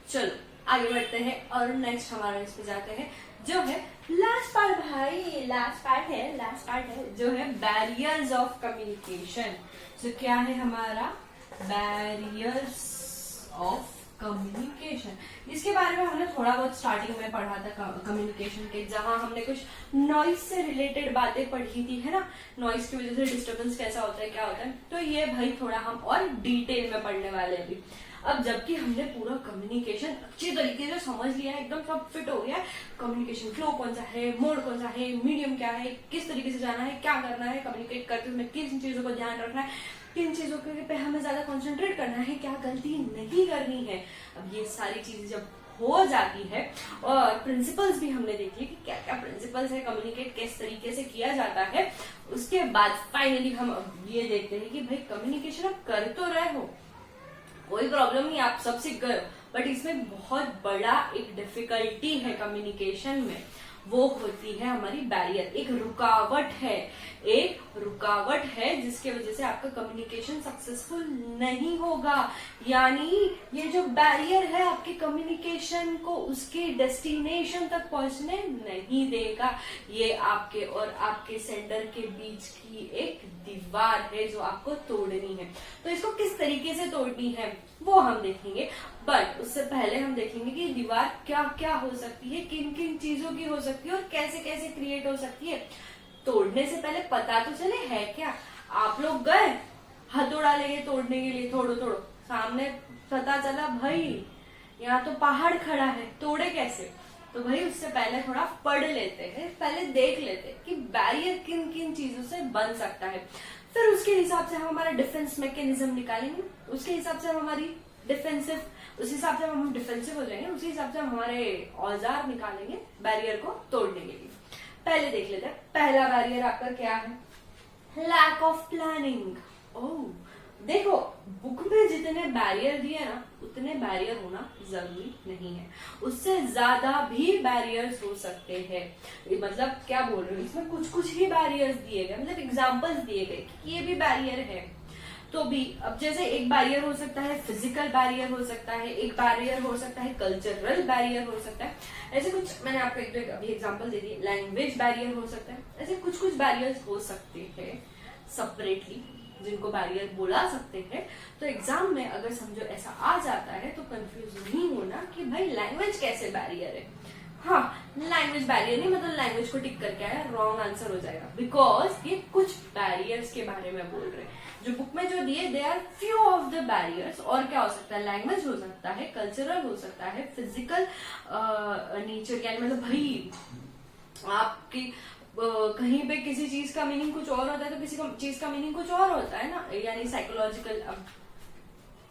चलो आगे बढ़ते हैं और नेक्स्ट हमारा इस पे जाते हैं जो है लास्ट पार्ट। भाई लास्ट पार्ट है जो है बैरियर्स ऑफ कम्युनिकेशन। तो क्या है हमारा बैरियर्स ऑफ कम्युनिकेशन। इसके बारे में हमने थोड़ा बहुत स्टार्टिंग में पढ़ा था कम्युनिकेशन के, जहां हमने कुछ नॉइस से रिलेटेड बातें पढ़ी थी, है ना। नॉइस की वजह से डिस्टर्बेंस कैसा होता है, क्या होता है, तो ये भाई थोड़ा हम और डिटेल में पढ़ने वाले हैं अभी। अब जबकि हमने पूरा कम्युनिकेशन अच्छे तरीके से समझ लिया है, एकदम सब फिट हो गया है, कम्युनिकेशन फ्लो कौन सा है, मोड कौन सा है, मीडियम क्या है, किस तरीके से जाना है, क्या करना है, कम्युनिकेट करते समय किन चीजों को ध्यान रखना है, किन चीजों के पे हमें ज्यादा कंसंट्रेट करना है, क्या गलती नहीं करनी है। अब ये सारी चीजें जब हो जाती है और प्रिंसिपल्स भी हमने देख ली कि क्या क्या प्रिंसिपल्स है, कम्युनिकेट किस तरीके से किया जाता है, उसके बाद फाइनली हम अब ये देखते हैं कि भाई कम्युनिकेशन आप कर तो रहे हो, कोई प्रॉब्लम नहीं, आप सब सीख गए हो, बट इसमें बहुत बड़ा एक डिफिकल्टी है कम्युनिकेशन में, वो होती है हमारी बैरियर। एक रुकावट है जिसके वजह से आपका कम्युनिकेशन सक्सेसफुल नहीं होगा। यानी ये जो बैरियर है आपके कम्युनिकेशन को उसके डेस्टिनेशन तक पहुंचने नहीं देगा। ये आपके और आपके सेंडर के बीच की एक दीवार है जो आपको तोड़नी है। तो इसको किस तरीके से तोड़नी है वो हम देखेंगे, बट उससे पहले हम देखेंगे कि दीवार क्या क्या हो सकती है, किन किन चीजों की हो सकती है और कैसे कैसे क्रिएट हो सकती है। तोड़ने से पहले पता तो चले है क्या। आप लोग गए हथौड़ा लेके तोड़ने के लिए, तोड़ो तोड़ो, सामने पता चला भाई यहाँ तो पहाड़ खड़ा है, तोड़े कैसे। तो भाई उससे पहले थोड़ा पढ़ लेते हैं, पहले देख लेते हैं कि बैरियर किन किन चीजों से बन सकता है, फिर उसके हिसाब से हम हमारा डिफेंस मैकेनिज्म निकालेंगे, उसके हिसाब से हम हमारी डिफेंसिव, उस हिसाब से हम डिफेंसिव हो जाएंगे, उसी हिसाब से हम हमारे औजार निकालेंगे बैरियर को तोड़ने के लिए। पहले देख लेते हैं पहला बैरियर आपका क्या है, लैक ऑफ प्लानिंग। ओह देखो, बुक में जितने बैरियर दिए ना उतने बैरियर होना जरूरी नहीं है, उससे ज्यादा भी बैरियर्स हो सकते हैं। मतलब क्या बोल रही हूँ, इसमें कुछ कुछ ही बैरियर्स दिए गए, मतलब एग्जांपल्स दिए गए कि ये भी बैरियर है। तो भी अब जैसे एक बैरियर हो सकता है फिजिकल बैरियर हो सकता है, एक बैरियर हो सकता है कल्चरल बैरियर हो सकता है, ऐसे कुछ मैंने आपको एक दो अभी एग्जांपल दे दिए। लैंग्वेज बैरियर हो सकता है, ऐसे कुछ कुछ बैरियर्स हो सकते हैं सेपरेटली जिनको बैरियर बोला सकते हैं। तो एग्जाम में अगर समझो ऐसा आ जाता है तो कंफ्यूज नहीं होना कि भाई लैंग्वेज कैसे बैरियर है। हाँ, लैंग्वेज बैरियर नहीं, मतलब लैंग्वेज को टिक करके आया, रॉन्ग आंसर हो जाएगा, बिकॉज ये कुछ बैरियर्स के बारे में बोल रहे हैं जो बुक में जो दिए, they are few of the barriers. और क्या हो सकता है, लैंग्वेज हो सकता है, कल्चरल हो सकता है, फिजिकल नेचर क्या, मतलब भाई आपकी कहीं पे किसी चीज का मीनिंग कुछ और होता है तो किसी चीज का मीनिंग कुछ और होता है ना, यानी साइकोलॉजिकल। अब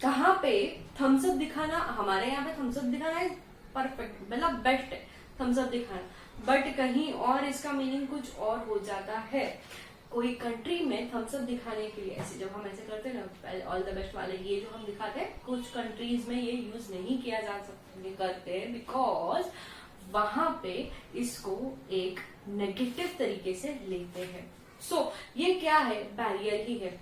कहाँ पे थम्स अप दिखाना, हमारे यहाँ पे थम्स अप दिखाना है परफेक्ट, मतलब बेस्ट है थम्स अप दिखाना, बट कहीं और इसका मीनिंग कुछ और हो जाता है। कोई कंट्री में थम्स अप दिखाने के लिए ऐसे जब हम ऐसे करते हैं ना ऑल द बेस्ट वाले, ये जो हम दिखाते हैं, कुछ कंट्रीज में ये यूज नहीं किया जा सकते करते हैं, बिकॉज वहां पे इसको एक नेगेटिव तरीके से लेते हैं। सो ये क्या है, बैरियर ही है।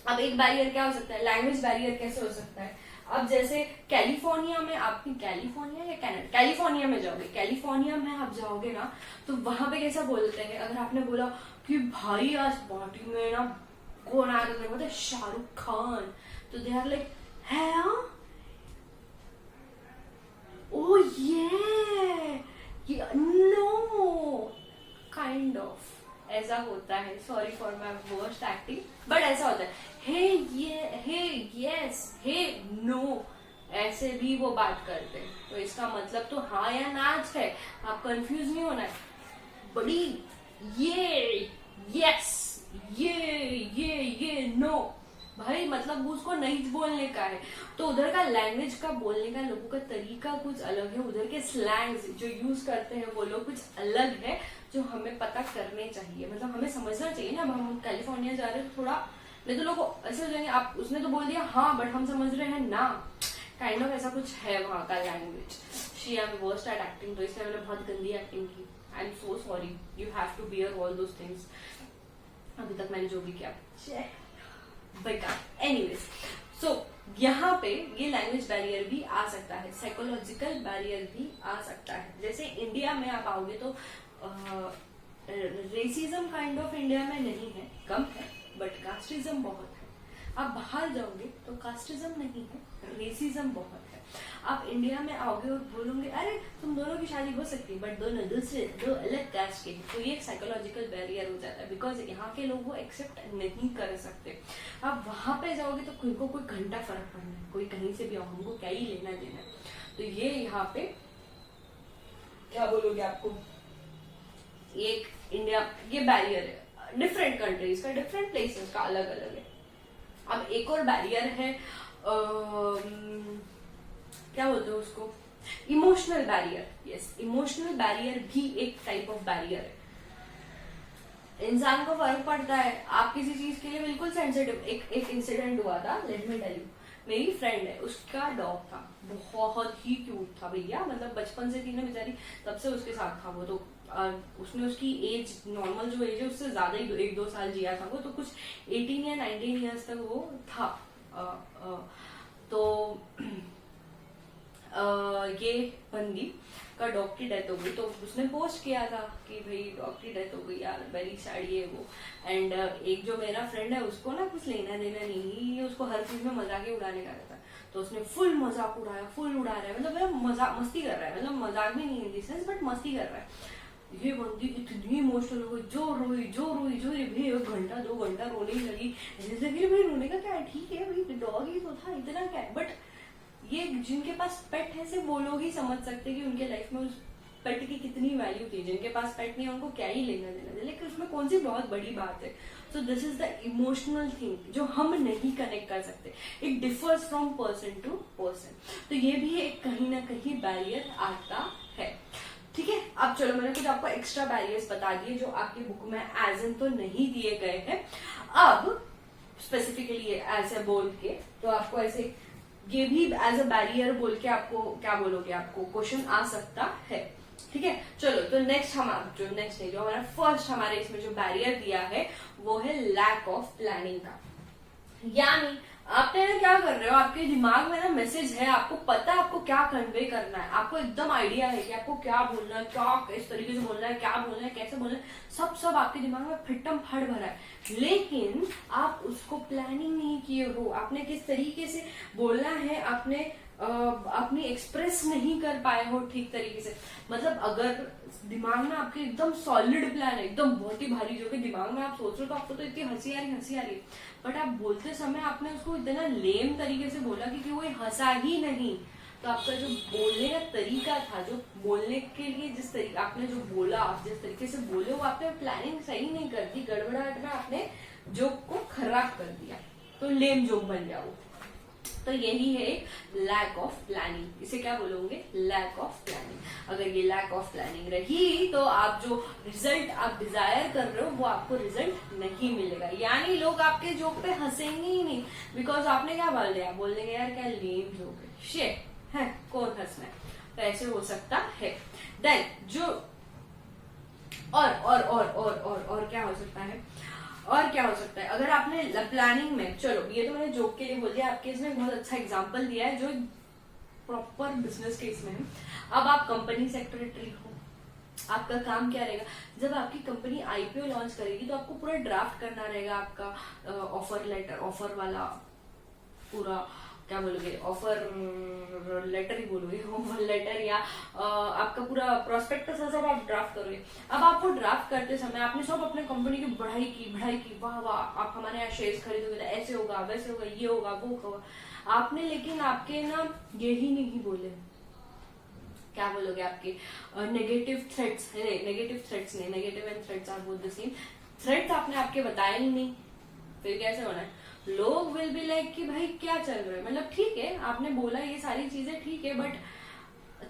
अब एक बैरियर क्या हो सकता है, लैंग्वेज बैरियर कैसे हो सकता है। अब जैसे कैलिफोर्निया में, आपकी कैलिफोर्निया या कनाडा, कैलिफोर्निया में जाओगे, कैलिफोर्निया में आप जाओगे ना तो वहां पे कैसा बोलते हैं, अगर आपने बोला कि भाई आज पार्टी में ना कौन आया, तो बोलते शाहरुख खान, तो दे आर लाइक है ओ ये नो काइंड ऑफ ऐसा होता है। Sorry for my worst acting, but ऐसा होता है, हे यस, हे नो, ऐसे भी वो बात करते हैं। तो इसका मतलब तो हाँ या नाच है, आप कंफ्यूज नहीं होना है। बड़ी ये यस, ये नो, भाई मतलब उसको नहीं बोलने का है। तो उधर का लैंग्वेज का बोलने का लोगों का तरीका कुछ अलग है, उधर के स्लैंग्स जो यूज करते हैं वो लोग कुछ अलग है, जो हमें पता करने चाहिए, मतलब हमें समझना चाहिए ना। हम कैलिफोर्निया जा रहे हैं तो थोड़ा, नहीं तो लोग ऐसे हो जाएंगे, आप उसने तो बोल दिया हाँ बट हम समझ रहे हैं ना, काइंड ऑफ ऐसा कुछ है वहां का language. She I am worst at acting, तो इसलिए मैंने बहुत गंदी एक्टिंग की, I am so sorry, you have to bear all those things. अभी तक मैंने जो भी किया बेकार। एनीवेज, सो यहाँ पे ये लैंग्वेज बैरियर भी आ सकता है, साइकोलॉजिकल बैरियर भी आ सकता है। जैसे इंडिया में आप आओगे तो रेसिज्म काइंड ऑफ इंडिया में नहीं है, कम है, बट कास्टिज्म बहुत है। आप बाहर जाओगे तो कास्टिज्म नहीं है, रेसिज्म बहुत है। आप इंडिया में आओगे और बोलोगे अरे तुम दोनों की शादी हो सकती है, बट दोनों दो अलग कास्ट के, तो ये एक साइकोलॉजिकल बैरियर हो जाता है, बिकॉज यहाँ के लोग वो एक्सेप्ट नहीं कर सकते। आप वहां पे जाओगे तो कोई को कोई घंटा फर्क पड़ना है, कोई कहीं से भी आओ, हमको क्या ही लेना देना है। तो ये यहाँ पे क्या बोलोगे, आपको एक इंडिया ये बैरियर है, डिफरेंट कंट्रीज का, डिफरेंट प्लेसेस का अलग अलग है। अब एक और बैरियर है क्या बोलते हैं उसको, emotional barrier. Yes, emotional barrier भी एक टाइप ऑफ बैरियर है। इंसान को फर्क पड़ता है, आप किसी चीज के लिए बिल्कुल सेंसिटिव। एक इंसिडेंट हुआ था, लेट मी टेल यू। मेरी फ्रेंड है, उसका डॉग था, बहुत ही क्यूट था भैया, मतलब बचपन से थी ना बेचारी, तब से उसके साथ था वो। तो उसने उसकी एज, नॉर्मल जो एज है उससे ज्यादा ही 1-2 साल जिया था वो, तो कुछ 18 या 19 ईयर्स तक वो था। तो ये बंदी का डॉग की डेथ हो गई, तो उसने पोस्ट किया था कि भाई डॉग की डेथ हो गई यार, वेरी सैड ये वो। एंड एक जो मेरा फ्रेंड है उसको ना कुछ लेना देना नहीं, उसको हर चीज में मजाक ही उड़ाने का रहता है, तो उसने फुल मजाक उड़ाया, फुल उड़ा रहा है, मतलब मजाक मस्ती कर रहा है, मतलब मजाक भी नहीं इन दी सेंस, बट मस्ती कर रहा है। ये बंदी इतनी इमोशनल हो गई, जो रोई भाई, 1 घंटा 2 घंटा रोने ही लगी। ऐसे लगे भाई रोने का क्या है, ठीक है भाई डॉग ही तो था, इतना क्या है। बट ये जिनके पास पेट है सिर्फ वो लोग ही समझ सकते कि उनके लाइफ में उस पेट की कितनी वैल्यू थी। जिनके पास पेट नहीं है उनको क्या ही लेना देना, लेकिन उसमें कौन सी बहुत बड़ी बात है। So this is the emotional thing जो हम नहीं कनेक्ट कर सकते। It differs from person to person. तो ये भी एक कहीं ना कहीं बैरियर आता है। ठीक है, अब चलो मैंने कुछ आपको एक्स्ट्रा बैरियर्स बता दिए जो आपकी बुक में एज एन तो नहीं दिए गए हैं। अब स्पेसिफिकली एज ए बोल के, तो आपको ऐसे ये भी एज अ बैरियर बोल के आपको क्या बोलोगे, आपको क्वेश्चन आ सकता है। ठीक है, चलो तो नेक्स्ट हमारा फर्स्ट हमारे इसमें जो बैरियर दिया है वो है लैक ऑफ प्लानिंग का। यानी आपने ना क्या कर रहे हो, आपके दिमाग में ना मैसेज है, आपको पता है आपको क्या कन्वे करना है, आपको एकदम आइडिया है कि आपको क्या बोलना है, क्या किस तरीके से बोलना है, क्या बोलना है, कैसे बोलना है, सब आपके दिमाग में फिट्टम फट भरा है, लेकिन आप उसको प्लानिंग नहीं किए हो। आपने किस तरीके से बोलना है, आपने अपनी एक्सप्रेस नहीं कर पाए हो ठीक तरीके से। मतलब अगर दिमाग में आपके एकदम सॉलिड प्लान है, एकदम बहुत ही भारी, जो कि दिमाग में आप सोच रहे हो तो आपको तो इतनी हंसी आ रही है, बट आप बोलते समय आपने उसको इतना लेम तरीके से बोला कि वो हंसा ही नहीं, तो आपका जो बोलने का तरीका था, जो बोलने के लिए जिस तरीके आपने जो बोला, आप जिस तरीके से बोले, वो आपने प्लानिंग सही नहीं कर दी, गड़बड़ाहट में आपने जोक को खराब कर दिया, तो लेम जोक बन गया वो। तो यही है लैक ऑफ प्लानिंग। इसे क्या बोलोगे, लैक ऑफ प्लानिंग। अगर ये लैक ऑफ प्लानिंग रही तो आप जो रिजल्ट आप डिजायर कर रहे हो वो आपको रिजल्ट नहीं मिलेगा। यानी लोग आपके जोक पे हंसेंगे ही नहीं, बिकॉज आपने क्या बोल दिया, बोलेंगे यार क्या लेम जोक है, शिट है, कौन हंसना है। तो ऐसे हो सकता है। देन जो और क्या हो सकता है, और क्या हो सकता है, अगर आपने प्लानिंग में, चलो ये तो मैंने जोक के लिए बोल दिया, आपके इसमें बहुत अच्छा एग्जांपल दिया है जो प्रॉपर बिजनेस केस में है। अब आप कंपनी सेक्रेटरी हो, आपका काम क्या रहेगा, जब आपकी कंपनी आईपीओ लॉन्च करेगी तो आपको पूरा ड्राफ्ट करना रहेगा, आपका ऑफर लेटर, ऑफर वाला पूरा क्या बोलोगे, ऑफर लेटर ही बोलोगे, ऑफर लेटर, या आपका पूरा प्रोस्पेक्टस सब आप ड्राफ्ट करोगे। अब आपको ड्राफ्ट करते समय आपने सब अपने कंपनी की बढ़ाई की, वाह वाह आप हमारे यहाँ शेयर्स खरीदोगे तो ऐसे होगा, वैसे होगा, ये होगा, वो होगा, आपने, लेकिन आपके ना यही नहीं बोले, क्या बोलोगे, आपके नेगेटिव थ्रेट्स नहीं, negative and threats are both the same. Threats आपने आपके बताए ही नहीं, फिर कैसे होना है, लोग विल बी लाइक कि भाई क्या चल रहा है, मतलब ठीक है आपने बोला ये सारी चीजें ठीक है, बट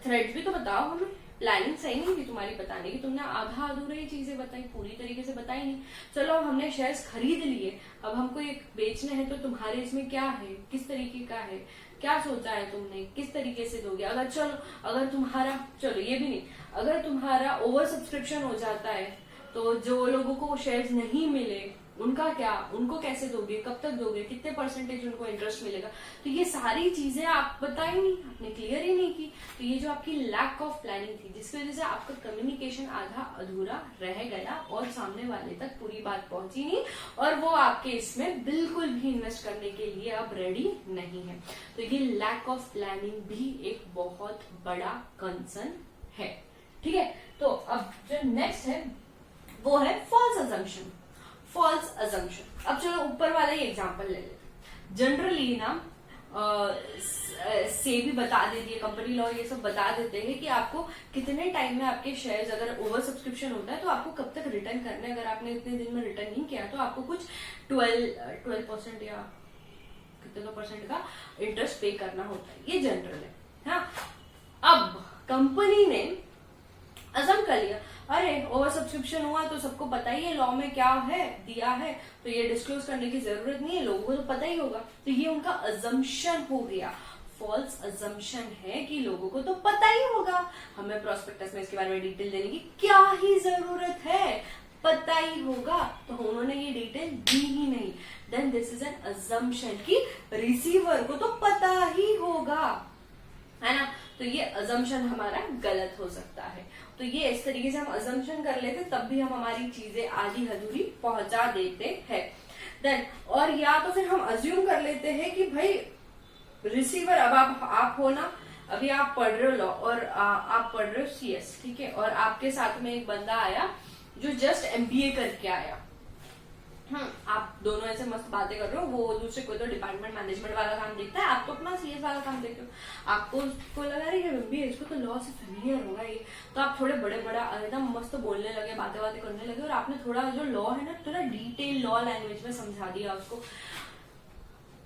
थ्रेड्स भी तो बताओ हमें। प्लानिंग सही नहीं थी तुम्हारी बताने की, तुमने आधा अधूरा ही चीजें बताई, पूरी तरीके से बताई नहीं। चलो अब हमने शेयर्स खरीद लिए, अब हमको ये बेचने हैं, तो तुम्हारे इसमें क्या है, किस तरीके का है, क्या सोचा है तुमने, किस तरीके से दोगे। अगर तुम्हारा, चलो ये भी नहीं, अगर तुम्हारा ओवर सब्सक्रिप्शन हो जाता है तो जो लोगों को शेयर्स नहीं मिले उनका क्या, उनको कैसे दोगे, कब तक दोगे, कितने परसेंटेज उनको इंटरेस्ट मिलेगा, तो ये सारी चीजें आप बताई नहीं, आपने क्लियर ही नहीं की। तो ये जो आपकी लैक ऑफ प्लानिंग थी, जिसकी वजह से आपका कम्युनिकेशन आधा अधूरा रह गया और सामने वाले तक पूरी बात पहुंची नहीं, और वो आपके इसमें बिल्कुल भी इन्वेस्ट करने के लिए अब रेडी नहीं है। तो ये लैक ऑफ प्लानिंग भी एक बहुत बड़ा कंसर्न है। ठीक है, तो अब जो नेक्स्ट है वो है फॉल्स अजम्पशन। फॉल्स अजम्पशन, अब चलो ऊपर वाला ही एग्जांपल ले लेते। जनरली ना से भी बता देती है कंपनी लॉ, ये सब बता देते हैं कि आपको कितने टाइम में आपके शेयर्स, अगर ओवर सब्सक्रिप्शन होता है तो आपको कब तक रिटर्न करने, अगर आपने इतने दिन में रिटर्न नहीं किया तो आपको कुछ 12% या कितने तो परसेंट का इंटरेस्ट पे करना होता है। ये जनरल है। हाँ, अब कंपनी ने अजम कर लिया, अरे ओवर सब्सक्रिप्शन हुआ तो सबको पता ही है लॉ में क्या है दिया है, तो ये डिस्क्लोज करने की जरूरत नहीं है, लोगों को तो पता ही होगा। तो ये उनका अजम्पशन हो गया, फॉल्स अजम्पशन है कि लोगों को तो पता ही होगा, हमें प्रोस्पेक्टस में इसके बारे में डिटेल देने की क्या ही जरूरत है, पता ही होगा। तो उन्होंने ये डिटेल दी ही नहीं, then this is an assumption कि रिसीवर को तो पता ही होगा, है ना। तो ये अजम्पशन हमारा गलत हो सकता है। तो ये इस तरीके से हम अजम्पशन कर लेते तब भी हम हमारी चीजें आधी अधूरी पहुंचा देते हैं। देन और या तो फिर हम अज्यूम कर लेते हैं कि भाई रिसीवर, अब आप हो ना, अभी आप पढ़ रहे हो लॉ और आप पढ़ रहे हो CS, ठीक है, और आपके साथ में एक बंदा आया जो जस्ट MBA करके आया। आप दोनों ऐसे मस्त बातें कर रहे हो, वो दूसरे कोई तो डिपार्टमेंट मैनेजमेंट वाला काम देखता है, आप तो अपना CS वाला काम देखते हो। आपको लगा रही है MBA, इसको तो लॉ से फेमिलियर होगा ये, तो आप थोड़े बड़ा एकदम मस्त बोलने लगे, बातें करने लगे, और आपने थोड़ा जो लॉ है ना थोड़ा डिटेल लॉ लैंग्वेज में समझा दिया उसको,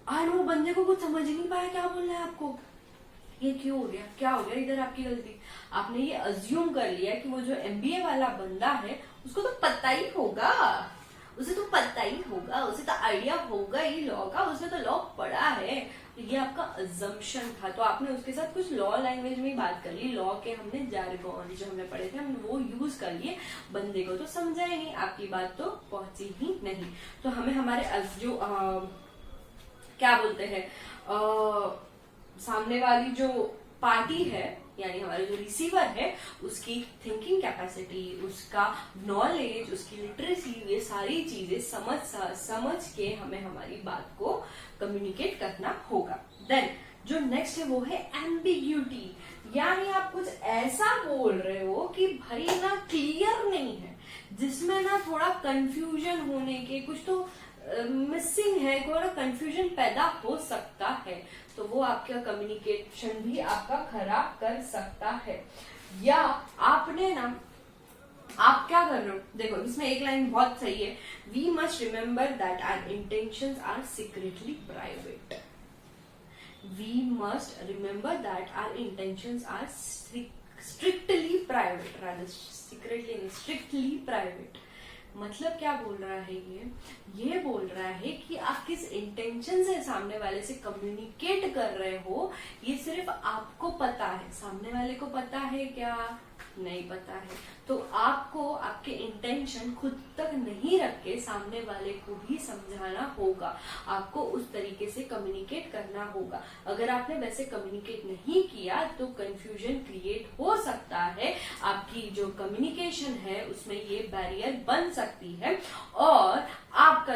और वो बंदे को कुछ समझ ही नहीं पाया क्या बोल रहा है आपको। ये क्यों हो गया, क्या हो गया इधर आपकी गलती, आपने ये अज्यूम कर लिया कि वो जो MBA वाला बंदा है उसको तो पता ही होगा, उसे तो पता ही होगा, उसे तो आइडिया होगा ही लॉ का, उसने तो लॉ पढ़ा है। तो ये आपका अजम्पशन था। तो आपने उसके साथ कुछ लॉ लैंग्वेज में ही बात कर ली, लॉ के हमने जारगॉन जो हमने पढ़े थे हमने वो यूज कर लिए, बंदे को तो समझा ही नहीं, आपकी बात तो पहुंची ही नहीं। तो हमें हमारे जो क्या बोलते हैं सामने वाली जो पार्टी है यानी हमारा जो रिसीवर है उसकी थिंकिंग कैपेसिटी, उसका नॉलेज, उसकी लिटरेसी, ये सारी चीजें समझ के हमें हमारी बात को कम्युनिकेट करना होगा। देन जो नेक्स्ट है वो है एम्बिग्यूटी, यानी आप कुछ ऐसा बोल रहे हो कि भाई ना क्लियर नहीं है, जिसमें ना थोड़ा कंफ्यूजन होने के कुछ तो मिसिंग है, थोड़ा कंफ्यूजन पैदा हो सकता है, तो वो आपका कम्युनिकेशन भी आपका खराब कर सकता है। या आपने ना आप क्या कर रहे हो, देखो इसमें एक लाइन बहुत सही है, we must remember that our intentions are secretly private. We must remember that our intentions are strictly private, rather secretly नहीं, स्ट्रिक्टली प्राइवेट। मतलब क्या बोल रहा है ये बोल रहा है कि आप किस इंटेंशन से सामने वाले से कम्युनिकेट कर रहे हो ये सिर्फ आपको पता है, सामने वाले को पता है क्या, नहीं पता है। तो आपको आपके इंटेंशन खुद तक नहीं रख के सामने वाले को भी समझाना होगा, आपको उस तरीके से कम्युनिकेट करना होगा। अगर आपने वैसे कम्युनिकेट नहीं किया तो कंफ्यूजन क्रिएट हो सकता है, आपकी जो कम्युनिकेशन है उसमें ये बैरियर बन सकती है, और आपका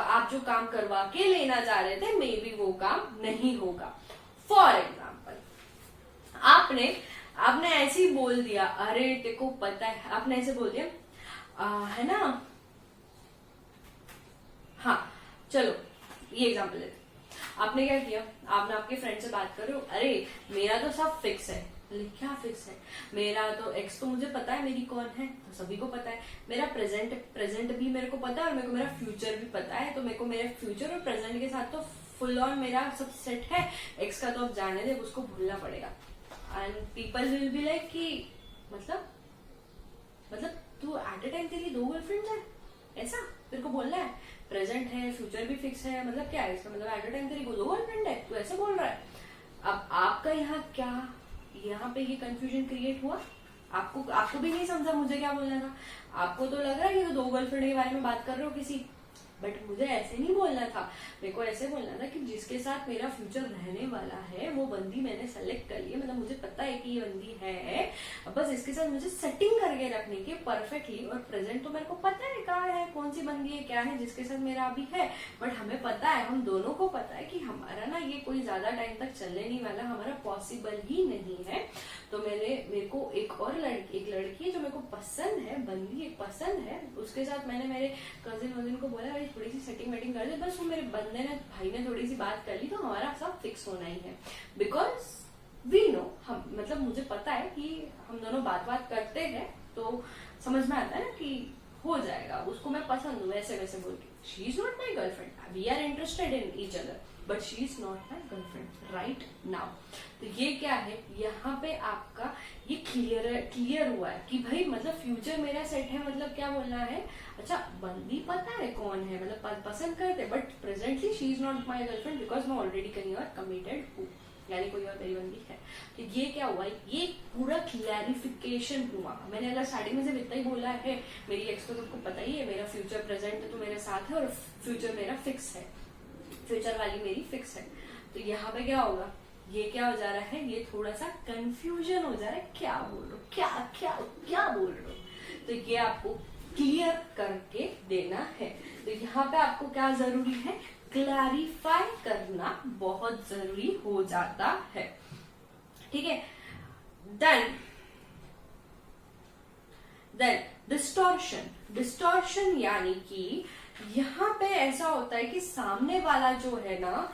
आप जो काम करवा के लेना चाह रहे थे मे बी वो काम नहीं होगा। फॉर एग्जाम्पल आपने ऐसे ही बोल दिया, अरे तेको पता है, आपने ऐसे बोल दिया है ना, हाँ चलो ये एग्जांपल लेते। आपने क्या किया, आपने आपके फ्रेंड से बात कर रहे हो, अरे मेरा तो सब फिक्स है। क्या फिक्स है, मेरा तो एक्स तो मुझे पता है मेरी कौन है, तो सभी को पता है, मेरा प्रेजेंट भी मेरे को पता है, और मेरे को मेरा फ्यूचर भी पता है, तो मेरे को मेरे फ्यूचर और प्रेजेंट के साथ तो फुल ऑन मेरा सब सेट है। एक्स का तो अब जाने दे, उसको भूलना पड़ेगा। And people will be like कि मतलब तू एट ए टाइम तेरी 2 गर्लफ्रेंड्स है, ऐसा तेरे को बोलना है, प्रेजेंट है फ्यूचर भी फिक्स है, मतलब क्या है इसका, मतलब एट ए टाइम तेरी 2 गर्लफ्रेंड है, तू ऐसा बोल रहा है। अब आपका यहाँ पे ये कंफ्यूजन क्रिएट हुआ, आपको भी नहीं समझा मुझे क्या बोलना था, आपको तो लग रहा है कि 2 गर्लफ्रेंड के बारे में बात कर रहे हो किसी, बट मुझे ऐसे नहीं बोलना था, मेरे को ऐसे बोलना था कि जिसके साथ मेरा फ्यूचर रहने वाला है वो बंदी मैंने सेलेक्ट कर ली है, मतलब मुझे पता है कि ये बंदी है, अब बस इसके साथ मुझे सेटिंग करके रखने की परफेक्टली। और प्रेजेंट तो मेरे को पता है कहाँ है, कौन सी बंदी है, क्या है जिसके साथ मेरा अभी है, बट हमें पता है, हम दोनों को पता है कि हमारा ना ये कोई ज्यादा टाइम तक चलने नहीं वाला, हमारा पॉसिबल ही नहीं है। तो मेरे को एक लड़की है जो मेरे को पसंद है, बंदी एक पसंद है, उसके साथ मैंने मेरे कजिन वजिन को बोला भाई थोड़ी सी सेटिंग वेटिंग कर दे, बस वो मेरे बंदे ने भाई ने थोड़ी सी बात कर ली तो हमारा सब फिक्स होना ही है। बिकॉज वी नो, हम मतलब मुझे पता है कि हम दोनों बात करते हैं तो समझ में आता है ना कि हो जाएगा, उसको मैं पसंद हूँ वैसे वैसे बोल के। She is not my girlfriend, we are interested in each other, but she is not my girlfriend right now. तो ये क्या है, यहाँ पे आपका ये क्लियर हुआ है कि भाई मतलब फ्यूचर मेरा सेट है, मतलब क्या बोलना है, अच्छा बंदी पता है कौन है, मतलब पसंद करते, but presently she is not my girlfriend because मैं ऑलरेडी कहीं और कमिटेड हूँ, यानी कोई और मेरी बंदी है। तो ये क्या हुआ, ये पूरा क्लैरिफिकेशन हुआ। मैंने अगर स्टार्टिंग में से इतना ही बोला है, मेरी एक्स को तुमको पता ही है, मेरा फ्यूचर प्रेजेंट तो मेरे साथ है और फ्यूचर मेरा फिक्स है, फ्यूचर वाली मेरी फिक्स है। तो यहाँ पे क्या होगा, ये क्या हो जा रहा है, ये थोड़ा सा कंफ्यूजन हो जा रहा है, क्या बोल रहे हो, क्या बोल रहे हो। तो ये आपको क्लियर करके देना है। तो यहाँ पे आपको क्या जरूरी है, क्लैरिफाई करना बहुत जरूरी हो जाता है, ठीक है। देन डिस्टॉर्शन यानी कि यहाँ पे ऐसा होता है कि सामने वाला जो है ना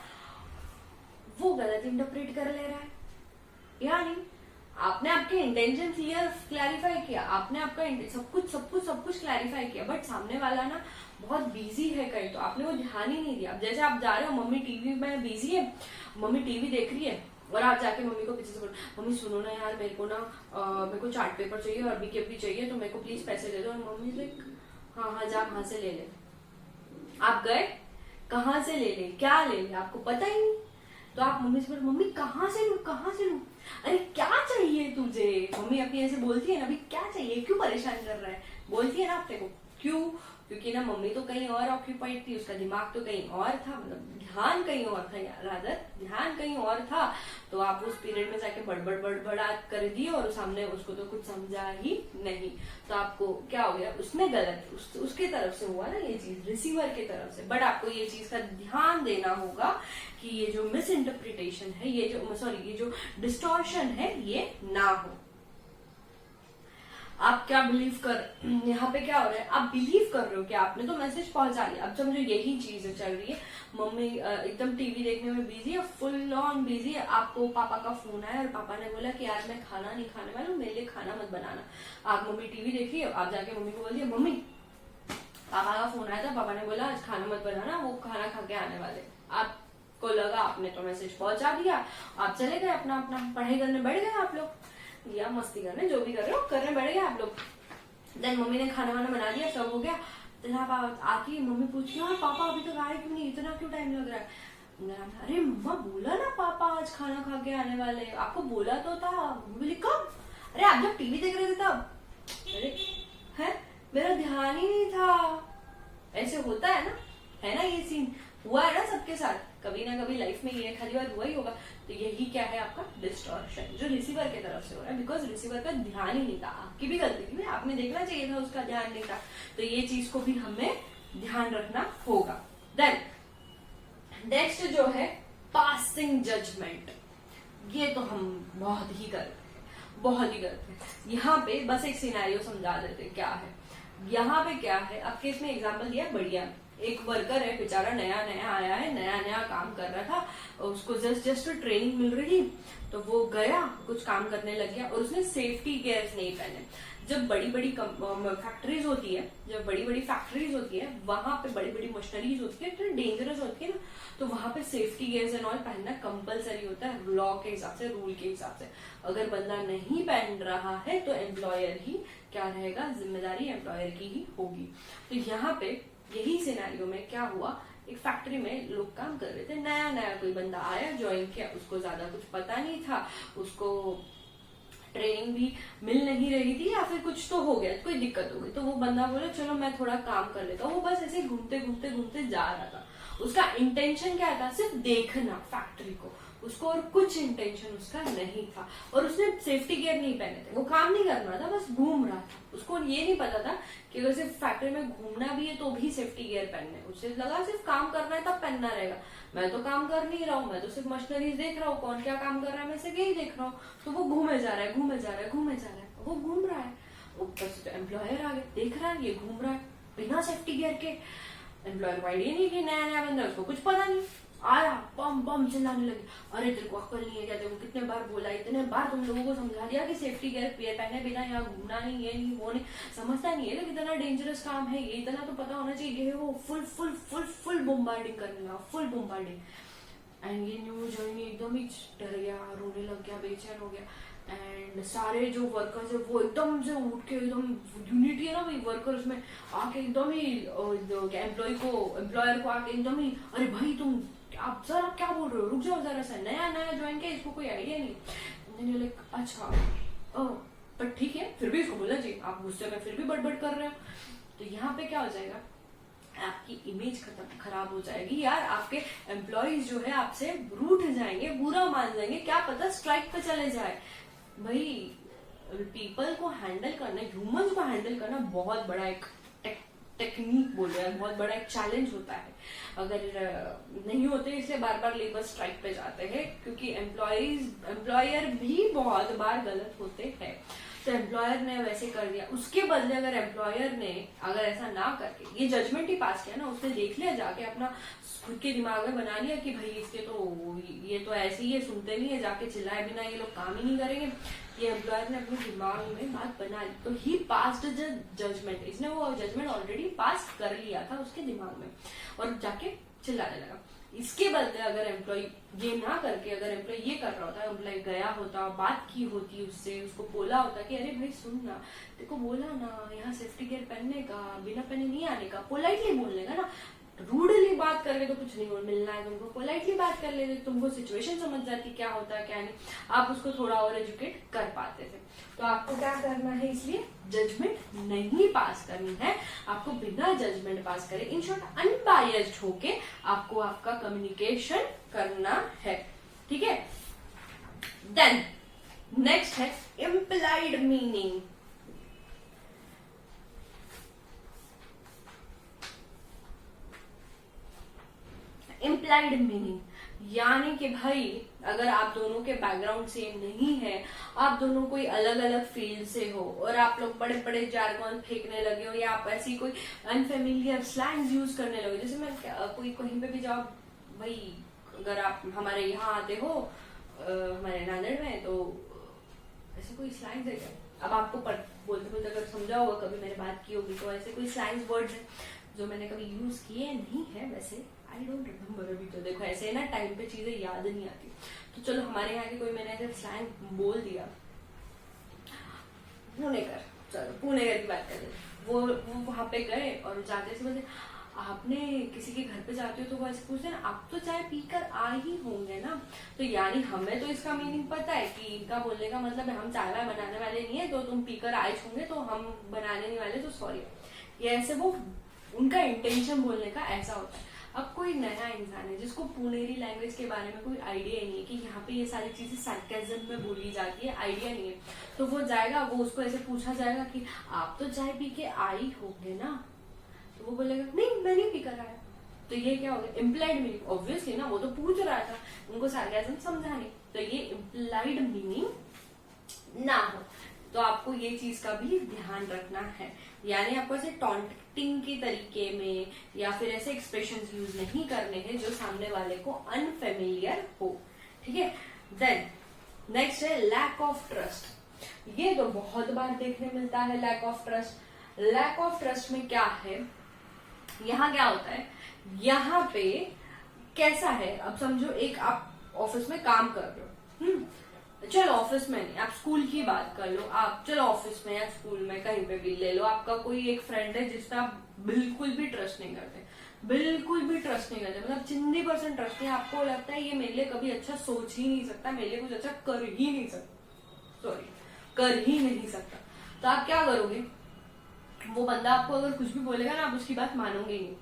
वो गलत इंटरप्रेट कर ले रहा है, यानी आपने आपके इंटेंशन क्लैरिफाई किया, आपने आपका सब कुछ क्लैरिफाई किया, बट सामने वाला ना बहुत बिजी है कहीं, तो आपने वो ध्यान ही नहीं दिया। जैसे आप जा रहे हो, मम्मी टीवी में बिजी है, मम्मी टीवी देख रही है और आप जाके मम्मी को पीछे से बोल, मम्मी सुनो ना यार, मेरे को चार्ट पेपर चाहिए और बीकेपी चाहिए, तो मेरे को प्लीज पैसे दे दो। और मम्मी लाइक हाँ जा, कहाँ से ले ले। आप गए, कहाँ से ले ले, क्या ले ले, आपको पता ही नहीं। तो आप मम्मी से बोल, मम्मी कहाँ से लूं, अरे क्या चाहिए तुझे। मम्मी अपनी ऐसे बोलती है ना, अभी क्या चाहिए, क्यों परेशान कर रहा है, बोलती है ना अपने को, क्यों, क्योंकि ना मम्मी तो कहीं और ऑक्यूपाइड थी, उसका दिमाग तो कहीं और था, मतलब ध्यान कहीं और था, रादर ध्यान कहीं और था। तो आप उस पीरियड में जाके बड़बड़ कर दी और सामने उसको तो कुछ समझा ही नहीं। तो आपको क्या हो गया, उसने गलत उसके तरफ से हुआ ना ये चीज, रिसीवर के तरफ से। बट आपको ये चीज का ध्यान देना होगा कि ये जो मिस इंटरप्रिटेशन है, ये जो डिस्टॉर्शन है, ये ना हो। आप क्या बिलीव कर, यहाँ पे क्या हो रहा है, आप बिलीव कर रहे हो कि आपने तो मैसेज पहुंचा दिया। अब समझो यही चीज चल रही है, मम्मी एकदम टीवी देखने में बिजी है, फुल ऑन बिजी है, आपको पापा का फोन आया और पापा ने बोला कि आज मैं खाना नहीं खाने वाला हूँ, मेरे लिए खाना मत बनाना। आप मम्मी टीवी देख रही है, आप जाके मम्मी को बोल दिया, मम्मी पापा का फोन आया था, पापा ने बोला आज खाना मत बनाना, वो खाना खा के आने वाले। आपको लगा आपने तो मैसेज पहुंचा दिया, आप चले गए अपना पढ़ाई करने बैठ गए आप लोग, या मस्ती करने, जो भी कर रहे हो करने बैठ गए आप लोग। देन मम्मी ने खाना वाना बना दिया, सब हो गया। देन आप आती मम्मी पूछी, हाँ पापा अभी तक आए क्यों नहीं, इतना क्यों टाइम लग रहा है। अरे मम्मा बोला ना पापा आज खाना खा के आने वाले, आपको बोला तो था। बोली कब, अरे आप जब टीवी देख रहे थे तब। अरे है, मेरा ध्यान ही नहीं था। ऐसे होता है ना ये सीन हुआ है ना सबके साथ, कभी ना कभी लाइफ में ये खाली बार हुआ ही होगा। तो यही क्या है, आपका डिस्टॉर्शन, जो रिसीवर के तरफ से हो रहा है, बिकॉज रिसीवर का ध्यान ही नहीं था। आपकी भी गलती थी, आपने देखना चाहिए था, उसका ध्यान नहीं था। तो ये चीज को भी हमें ध्यान रखना होगा। देन नेक्स्ट जो है पासिंग जजमेंट, ये तो हम बहुत ही करते हैं। यहाँ पे बस एक सिनेरियो समझा देते क्या है। यहाँ पे क्या है, अब केस में एग्जाम्पल दिया, बढ़िया एक वर्कर है बेचारा, नया आया है, नया काम कर रहा था, उसको जस्ट ट्रेनिंग मिल रही थी, तो वो गया कुछ काम करने लग गया और उसने सेफ्टी गियर्स नहीं पहने। जब बड़ी फैक्ट्रीज होती है, वहां पे बड़ी मशीनरीज होती है, इतनी डेंजरस होती है ना, तो वहां पे सेफ्टी गियर्स एंड ऑल पहनना कंपलसरी होता है लॉ के हिसाब से, रूल के हिसाब से। अगर बंदा नहीं पहन रहा है तो एम्प्लॉयर ही क्या रहेगा, जिम्मेदारी एम्प्लॉयर की ही होगी। तो यहाँ पे यही सिनेरियो में क्या हुआ, एक फैक्ट्री में लोग काम कर रहे थे, नया कोई बंदा आया, ज्वाइन किया, उसको ज्यादा कुछ पता नहीं था, उसको ट्रेनिंग भी मिल नहीं रही थी या फिर कुछ तो हो गया, कोई दिक्कत हो गई, तो वो बंदा बोले चलो मैं थोड़ा काम कर लेता हूँ। वो बस ऐसे घूमते घूमते घूमते जा रहा था। उसका इंटेंशन क्या था? सिर्फ देखना फैक्ट्री को, उसको और कुछ इंटेंशन उसका नहीं था। और उसने सेफ्टी गियर नहीं पहने थे, वो काम नहीं कर रहा था, बस घूम रहा था। उसको ये नहीं पता था कि अगर सिर्फ फैक्ट्री में घूमना भी है तो भी सेफ्टी गियर पहनने। उसे लगा सिर्फ काम करना है तब पहनना रहेगा। मैं तो काम कर नहीं रहा हूँ, मैं तो सिर्फ मशीनरीज देख रहा हूँ, कौन क्या काम कर रहा है मैं सिर्फ यही देख रहा हूँ। तो वो घूमे जा रहा है, घूमे जा रहा है, घूमे जा रहा है, वो घूम रहा है। ऊपर से एम्प्लॉयर आ गया, देख रहा है ये घूम रहा है बिना सेफ्टी गियर के। एम्प्लॉयर को आइडिया नहीं कि नया नया बंदा, उसको कुछ पता नहीं। आया बम बम चिल्लाने लगे, अरे तेरे को अक्ल नहीं है क्या? तेरे को कितने बार बोला, इतने बार तुम लोगों को समझा दिया कि सेफ्टी गियर पहने बिना यहाँ घूमना नहीं, ये नहीं वो नहीं। समझता नहीं है कि कितना डेंजरस काम है ये, इतना तो पता होना चाहिए। ये वो फुल फुल फुल फुल बोम्बार्डिंग करने लगा, फुल बोम्बार्डिंग। एंड ये न्यू जर्नी एकदम ही डर गया, रोने लग गया, बेचैन हो गया। एंड सारे जो वर्कर्स है वो एकदम से उठ के, एकदम यूनिटी है ना भाई वर्कर्स में, आके एकदम ही एम्प्लॉयर को आके एकदम ही, अरे भाई तुम आप सर आप क्या बोल रहे हो, रुक जाओ जरा सा, नया नया ज्वाइन किया, इसको कोई आइडिया नहीं। लाइक अच्छा पर ठीक है, फिर भी इसको बोलना चाहिए, आप गुस्से में फिर भी बड़बड़ कर रहे हो। तो यहाँ पे क्या हो जाएगा, आपकी इमेज खराब हो जाएगी यार। आपके एम्प्लॉयज जो है आपसे रूठ जाएंगे, बुरा मान जाएंगे, क्या पता स्ट्राइक पे चले जाए। भाई पीपल को हैंडल करना, ह्यूमंस को हैंडल करना बहुत बड़ा एक टेक्निक बोल रहा है, बहुत बड़ा एक चैलेंज होता है। अगर नहीं होते इसलिए बार बार लेबर स्ट्राइक पे जाते हैं, क्योंकि एम्प्लॉयर भी बहुत बार गलत होते हैं। तो एम्प्लॉयर ने वैसे कर दिया, उसके बदले अगर एम्प्लॉयर ने अगर ऐसा ना करके ये जजमेंट ही पास किया ना, उसने देख लिया जाके, अपना खुद के दिमाग में बना लिया कि भाई इसके तो ये तो ऐसे ही है, सुनते नहीं है, जाके चिल्लाए बिना ये लोग काम ही नहीं करेंगे। ये एम्प्लॉयर ने अपने दिमाग में बात बना ली, तो ही पास्ड जजमेंट, इसने वो जजमेंट ऑलरेडी पास कर लिया था उसके दिमाग में, और जाके चिल्लाने लगा। इसके बदले अगर एम्प्लॉय ये ना करके, अगर एम्प्लॉय ये कर रहा होता, एम्प्लॉय गया होता, बात की होती उससे, उसको बोला होता कि अरे भाई सुन ना, तेरे को बोला ना यहाँ सेफ्टी गियर पहनने का, बिना पहने नहीं आने का, पोलाइटली बोलने का ना। रूडली बात करके तो कुछ नहीं मिलना है तुमको, पोलाइटली बात कर लेते, तुमको सिचुएशन समझ जाती क्या होता है क्या नहीं, आप उसको थोड़ा और एजुकेट कर पाते थे। तो आपको क्या करना है, इसलिए जजमेंट नहीं पास करनी है, आपको बिना जजमेंट पास करे, इन शॉर्ट अनबायस्ड होके आपको आपका कम्युनिकेशन करना है, ठीक है। देन नेक्स्ट है इम्प्लाइड मीनिंग। इम्प्लाइड मीनिंग यानी कि भाई अगर आप दोनों के बैकग्राउंड सेम नहीं है, आप दोनों कोई अलग अलग फील्ड से हो और आप लोग बड़े बड़े जारगॉन फेंकने लगे हो, या आप ऐसी कोई अनफेमिलियर स्लैंग्स यूज करने लगे, जैसे मैं कोई कहीं पे भी जाओ भाई, अगर आप हमारे यहाँ आते हो हमारे नांदेड़ में, तो ऐसे कोई स्लैंग्स है क्या? अब आपको बोलते बोलते अगर समझा होगा, कभी मैंने बात की होगी, तो ऐसे कोई स्लैंग्स वर्ड्स है जो मैंने कभी यूज किए नहीं है, वैसे आई डोंट रिमेम्बर अभी। तो देखो ऐसे ना टाइम पे चीजें याद नहीं आती, तो चलो हमारे यहाँ के कोई मैंने ऐसे स्लैंग बोल दिया, पुणेकर, चलो पुणेकर की बात कर ले। वो वहां पे गए और जाते से बोलते, आपने किसी के घर पे जाते हो तो वो ऐसे पूछते हैं आप तो चाय पीकर आ ही होंगे ना। तो यानी हमें तो इसका मीनिंग पता है कि इनका बोलने का मतलब है हम चाय वाय बनाने वाले नहीं है, तो तुम पीकर आए होंगे, तो हम बनाने नहीं वाले, तो सॉरी। ये ऐसे वो उनका इंटेंशन बोलने का ऐसा होता है। अब कोई नया इंसान है जिसको पुनेरी लैंग्वेज के बारे में कोई आइडिया नहीं है कि यहाँ पे ये सारी चीजें सार्केज्म में बोली जाती है, आइडिया नहीं है, तो वो जाएगा, वो उसको ऐसे पूछा जाएगा कि आप तो चाय पी के आई होंगे ना, तो वो बोलेगा नहीं मैं नहीं पी कर आया। तो ये क्या हो गया, इम्प्लाइड मीनिंग। ऑब्वियसली ना, वो तो पूछ रहा था, उनको सार्केज्म समझा नहीं, तो ये इम्प्लाइड मीनिंग ना हो। तो आपको ये चीज का भी ध्यान रखना है, यानी आपको ऐसे टॉन्टिंग के तरीके में या फिर ऐसे एक्सप्रेशंस यूज नहीं करने हैं जो सामने वाले को अनफेमिलियर हो, ठीक है। देन नेक्स्ट है लैक ऑफ ट्रस्ट। ये तो बहुत बार देखने मिलता है lack of trust. Lack of trust में क्या है, यहाँ क्या होता है, यहाँ पे कैसा है, अब समझो एक आप ऑफिस में काम कर रहे हो, चलो ऑफिस में नहीं, आप स्कूल की बात कर लो, आप चलो ऑफिस में या स्कूल में कहीं पे भी ले लो, आपका कोई एक फ्रेंड है जिस पे आप बिल्कुल भी ट्रस्ट नहीं करते, बिल्कुल भी ट्रस्ट नहीं करते, मतलब 0% ट्रस्ट नहीं, आपको लगता है ये मेरे लिए कभी अच्छा सोच ही नहीं सकता, मेरे लिए कुछ अच्छा कर ही नहीं सकता, सॉरी कर ही नहीं सकता। तो आप क्या करोगे, वो बंदा आपको अगर कुछ भी बोलेगा ना, आप उसकी बात मानोगे ही नहीं।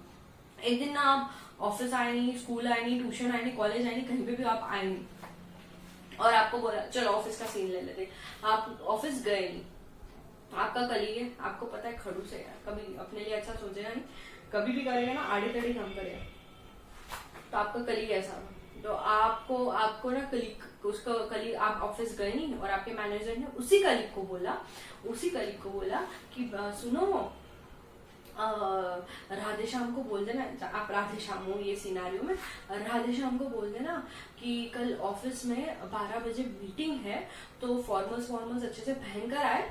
एक दिन ना आप ऑफिस आए नहीं, स्कूल आए नहीं, ट्यूशन आए नहीं, कॉलेज आए नहीं, कहीं पे भी आप आए नहीं, और आपको बोला, चलो ऑफिस का सीन ले लेते, आप ऑफिस गए नहीं, आपका कलीग है, आपको पता है खड़ूस है यार, कभी अपने लिए अच्छा सोचेगा नहीं, कभी भी करेगा ना आड़ी टेढ़ी काम करेगा, तो आपका कलीग ऐसा हो, तो आपको ना कलीग, उसका कलीग, आप ऑफिस गए नहीं और आपके मैनेजर ने उसी कलीग को बोला कि सुनो राधेश्याम को बोल देना, आप राधेश्याम हो ये सिनारियो में, राधेश्याम को बोल देना कि कल ऑफिस में 12 बजे मीटिंग है, तो फॉर्मल्स अच्छे से पहन कर आए,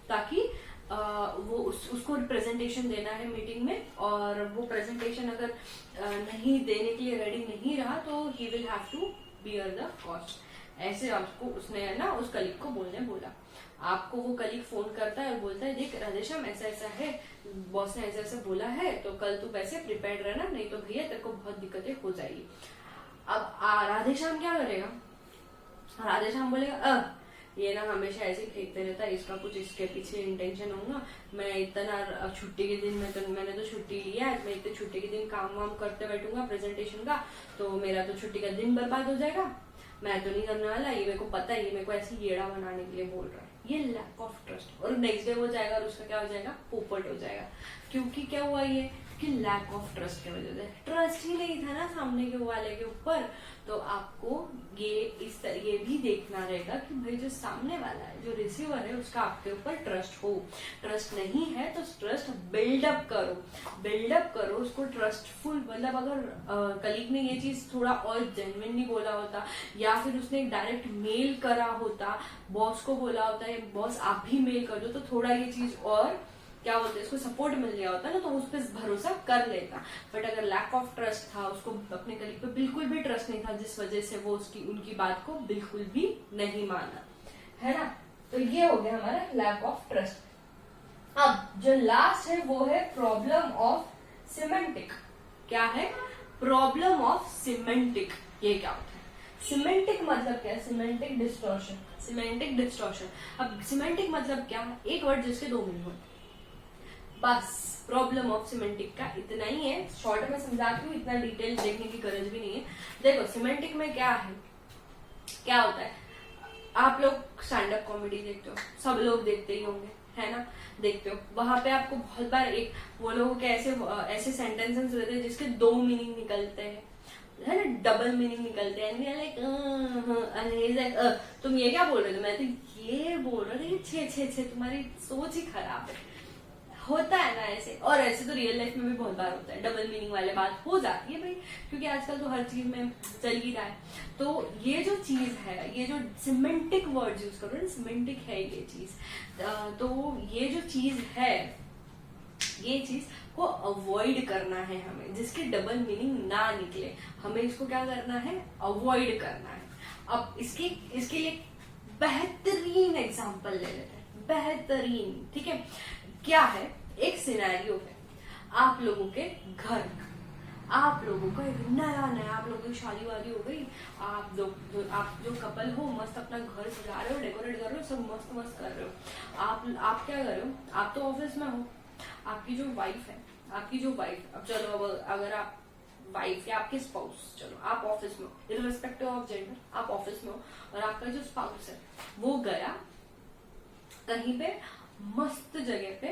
ताकि वो उसको प्रेजेंटेशन देना है मीटिंग में, और वो प्रेजेंटेशन अगर नहीं देने के लिए रेडी नहीं रहा तो he will have to bear the cost. ऐसे आपको उसने ना उस कलीग को बोला। आपको वो कलीग फोन करता है और बोलता है, देख राधेश्याम ऐसा ऐसा है, बॉस ने ऐसा ऐसा बोला है, तो कल तू वैसे प्रिपेयर्ड रहना, नहीं तो भैया तेरे को बहुत दिक्कतें हो जाएगी। अब राधेश्याम क्या करेगा, राधेश्याम बोलेगा ये ना हमेशा ऐसे ही फेंकते रहता है, इसका कुछ इसके पीछे इंटेंशन होगा, मैं इतना छुट्टी के दिन मैंने तो छुट्टी लिया है, मैं इतने छुट्टी के दिन काम वाम करते बैठूंगा प्रेजेंटेशन का, तो मेरा तो छुट्टी का दिन बर्बाद हो जाएगा, मैं तो नहीं करने वाला, ये मेरे को पता है, ये मेरे को ऐसी येड़ा बनाने के लिए बोल रहा है। ये लैक ऑफ ट्रस्ट। और नेक्स्ट डे वो जाएगा और उसका क्या हो जाएगा, पोपट हो जाएगा। क्योंकि क्या हुआ ये कि लैक ऑफ ट्रस्ट की वजह से, ट्रस्ट ही नहीं था ना सामने के वाले के ऊपर। तो आपको ये भी देखना रहेगा कि भाई जो सामने वाला है, जो रिसीवर है, उसका आपके ऊपर ट्रस्ट हो। ट्रस्ट नहीं है तो ट्रस्ट बिल्डअप करो उसको ट्रस्टफुल। मतलब अगर कलीग ने ये चीज थोड़ा और जेन्युइनली बोला होता, या फिर उसने डायरेक्ट मेल करा होता, बॉस को बोला होता है बॉस आप भी मेल कर दो, तो थोड़ा ये चीज और क्या बोलते हैं, इसको सपोर्ट मिल गया होता ना, तो उस पर भरोसा कर लेता। बट अगर लैक ऑफ ट्रस्ट था, उसको अपने कलीग पे बिल्कुल भी ट्रस्ट नहीं था, जिस वजह से वो उनकी बात को बिल्कुल भी नहीं माना, है ना। तो ये हो गया हमारा लैक ऑफ ट्रस्ट। अब जो लास्ट है वो है प्रॉब्लम ऑफ सिमेंटिक। क्या है प्रॉब्लम ऑफ सिमेंटिक, ये क्या होता है? सिमेंटिक मतलब क्या है? Semantic distortion. अब सिमेंटिक मतलब क्या? एक वर्ड जिसके दो मीनिंग होते हैं, बस। प्रॉब्लम ऑफ सिमेंटिक का इतना ही है, शॉर्ट में समझाती हूँ, इतना डिटेल देखने की गरज भी नहीं है। देखो सिमेंटिक में क्या है, क्या होता है, आप लोग स्टैंड अप कॉमेडी देखते हो, सब लोग देखते ही होंगे, है ना, देखते हो। वहां पे आपको बहुत बार एक वो लोगों के ऐसे सेंटेंसेस रहते हैं जिसके दो मीनिंग निकलते हैं, है ना, डबल मीनिंग निकलते हैं। लाइक तुम ये क्या बोल रहे थे, मैं तो ये बोल रहा था, छे तुम्हारी सोच ही खराब है। होता है ना ऐसे, और ऐसे तो रियल लाइफ में भी बहुत बार होता है, डबल मीनिंग वाले बात हो जाती है भाई, क्योंकि आजकल तो हर चीज में चल ही रहा है। तो ये जो चीज है, ये जो सिमेंटिक वर्ड यूज करो ना, सिमेंटिक है ये चीज, तो ये जो चीज है, ये चीज को अवॉइड करना है हमें, जिसके डबल मीनिंग ना निकले, हमें इसको क्या करना है, अवॉइड करना है। अब इसके लिए बेहतरीन एग्जाम्पल ले लेते हैं, बेहतरीन, ठीक है। क्या है, एक सिनेरियो है, आप लोगों के घर, आप लोगों का नया आप लोगों की शादी वादी हो गई, आप जो कपल हो, मस्त अपना घर सजा रहे हो, डेकोरेट कर रहे हो, सब मस्त मस्त कर रहे हो। आप क्या कर रहे हो, आप तो ऑफिस में हो, आपकी जो वाइफ है, अब चलो, अगर आप वाइफ या आपके स्पाउस, चलो आप ऑफिस में हो, इररिस्पेक्टिव ऑफ जेंडर, आप ऑफिस में हो, और आपका जो स्पाउस है वो गया कहीं पे मस्त जगह पे,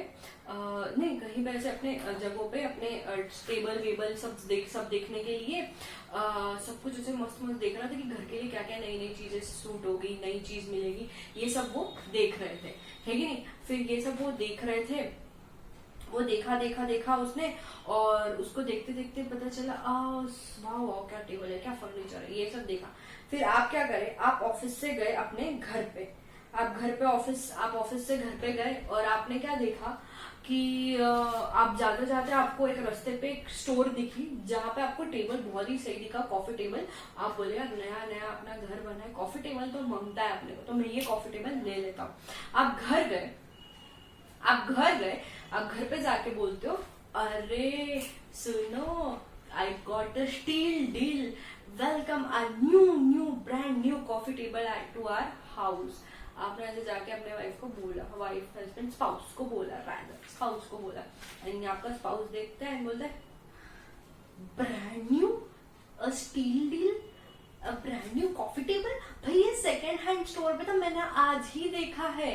नहीं कहीं पे ऐसे अपने जगहों पे, अपने टेबल वेबल सब देखने के लिए, सब कुछ उसे मस्त देख रहा था कि घर के लिए क्या क्या नई चीजें सूट होगी, नई चीज मिलेगी, ये सब वो देख रहे थे, है कि नहीं। फिर ये सब वो देख रहे थे, वो देखा उसने, और उसको देखते देखते पता चला, वाह क्या टेबल है, क्या फर्नीचर है, ये सब देखा। फिर आप क्या करें, आप ऑफिस से गए अपने घर पे, आप ऑफिस से घर पे गए, और आपने क्या देखा कि आप जाते जाते आपको एक रास्ते पे एक स्टोर दिखी, जहाँ पे आपको टेबल बहुत ही सही दिखा, कॉफी टेबल। आप बोले यार नया अपना घर बना है, कॉफी टेबल तो मांगता है अपने को, तो मैं ये कॉफी टेबल ले लेता हूँ। आप घर गए, आप घर पे जाके बोलते हो, अरे सुनो, I got a steal deal, welcome a new brand new coffee table to our house. आपने ऐसे जाके अपने वाइफ को बोला, वाइफ हस्बैंड स्पाउस को बोला, रादर स्पाउस को बोला, एंड आपका स्पाउस देखता है एंड बोलता है brand new a steal deal, a brand new coffee table, भाई ये सेकेंड हैंड स्टोर पे तो मैंने आज ही देखा है।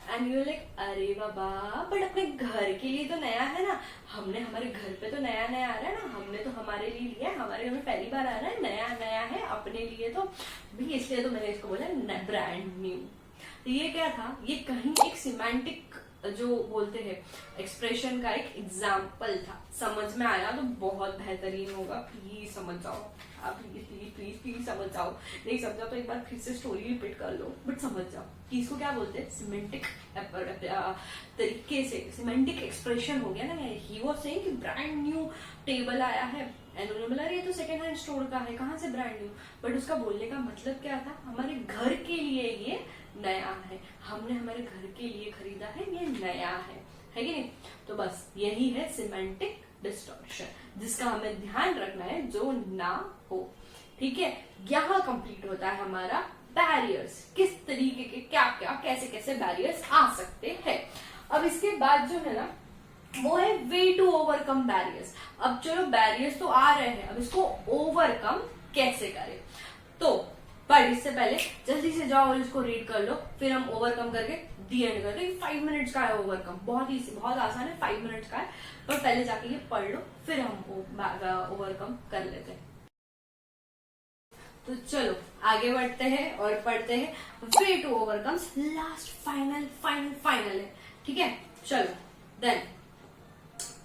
एंड यू लाइक अरे बाबा बट अपने घर के लिए तो नया है ना, हमने हमारे घर पे तो नया नया आ रहा है ना, हमने तो हमारे लिए लिया है, हमारे घर में पहली बार आ रहा है, नया नया है अपने लिए तो भी, इसलिए तो मैंने इसको बोला ब्रांड न्यू। तो ये क्या था, ये कहीं एक सिमेंटिक जो बोलते हैं एक्सप्रेशन का एक एग्जाम्पल था। समझ में आया तो बहुत बेहतरीन होगा, प्लीज समझ जाओ आप, प्लीज समझ जाओ, नहीं समझा तो एक बार फिर से स्टोरी रिपीट कर लो, बट समझ जाओ कि इसको क्या बोलते हैं, सिमेंटिक तरीके से सिमेंटिक एक्सप्रेशन हो गया ना। ही वाज सेइंग कि ब्रांड न्यू टेबल आया है एंड उन्होंने बोला ये तो सेकेंड हैंड स्टोर का है, कहाँ से ब्रांड न्यू, बट उसका बोलने का मतलब क्या था, हमारे घर के लिए ये नया है, हमने हमारे घर के लिए खरीदा है, ये नया है कि नहीं। तो बस यही है सिमेंटिक डिस्टॉर्शन, जिसका हमें ध्यान रखना है जो ना हो, ठीक है। यहाँ कंप्लीट होता है हमारा बैरियर्स, किस तरीके के क्या क्या कैसे कैसे बैरियर्स आ सकते हैं। अब इसके बाद जो है ना वो है वे टू ओवरकम बैरियर्स। अब चलो बैरियर्स तो आ रहे हैं, अब इसको ओवरकम कैसे करें, तो पर इससे पहले जल्दी से जाओ और इसको रीड कर लो, फिर हम ओवरकम करके दी एंड करते हैं। 5 मिनट्स का है ओवरकम, बहुत ही बहुत आसान है, 5 मिनट्स का है, पर पहले जाके ये पढ़ लो फिर हम ओवरकम कर लेते हैं। तो चलो आगे बढ़ते हैं और पढ़ते हैं way to overcome, last final है, ठीक है। चलो देन